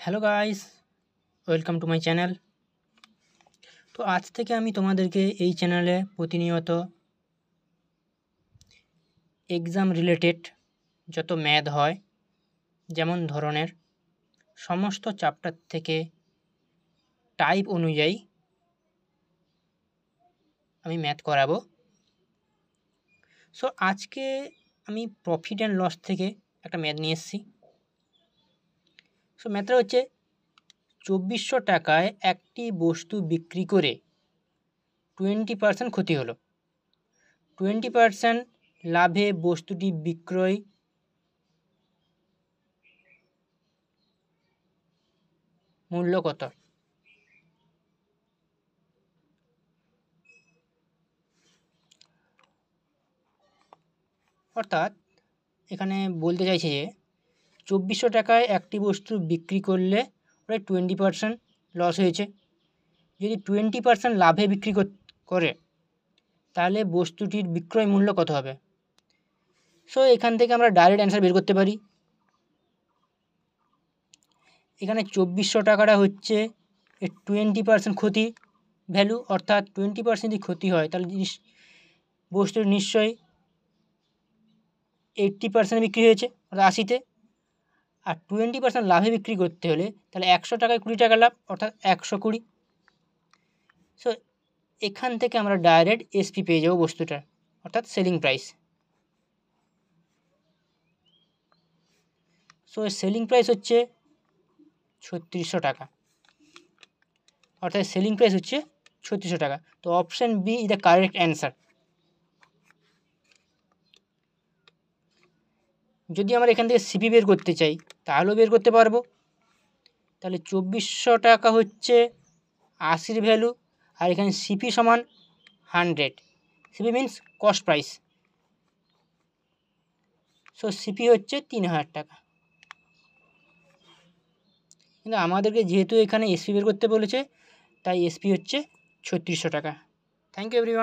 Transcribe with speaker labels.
Speaker 1: Hello guys, welcome to my channel. তো আজ থেকে আমি তোমাদেরকে এই চ্যানেলে প্রতিনিয়ত এক্সাম রিলেটেড যত ম্যাথ হয়, যেমন ধরনের সমস্ত চ্যাপ্টার থেকে টাইপ অনুযায়ী আমি ম্যাথ করাবো। সো আজকে আমি প্রফিট অ্যান্ড লস থেকে একটা ম্যাথ নিয়ে এসেছি। সো ম্যাথটা হচ্ছে 2400 টাকায় একটি বস্তু বিক্রি করে 20% ক্ষতি হলো। 20% লাভে বস্তুটি বিক্রয় মূল্য কত? অর্থাৎ এখানে বলতে চাইছে যে 2400 টাকায় একটি বস্তু বিক্রি করলে ওটা 20% লস হয়েছে। যদি 20% লাভে বিক্রি করে তাহলে বস্তুটির বিক্রয় মূল্য কত হবে? সো এখান থেকে আমরা ডাইরেক্ট অ্যান্সার বের করতে পারি। এখানে 2400 টাকাটা হচ্ছে 20% ক্ষতি ভ্যালু, অর্থাৎ 20% যদি ক্ষতি হয় তাহলে বস্তুর নিশ্চয়ই 80% বিক্রি হয়েছে, অর্থাৎ 80-তে। আর 20% লাভে বিক্রি করতে হলে তাহলে 100 টাকায় 20 টাকা লাভ, অর্থাৎ 120। সো এখান থেকে আমরা ডাইরেক্ট এসপি পেয়ে যাবো বস্তুটার, অর্থাৎ selling price. So selling price হচ্ছে 3600 টাকা, অর্থাৎ সেলিং প্রাইস হচ্ছে 3600 টাকা। তো option B is the correct answer. যদি আমরা এখান থেকে সিপি বের করতে চাই তাহলেও বের করতে পারবো। তাহলে 2400 টাকা হচ্ছে 80-র ভ্যালু, আর এখানে সিপি সমান 100। CP means cost price. So CP হচ্ছে 3000 টাকা। কিন্তু আমাদেরকে যেহেতু এখানে এসপি বের করতে বলেছে, তাই এসপি হচ্ছে 3600 টাকা। Thank you everyone.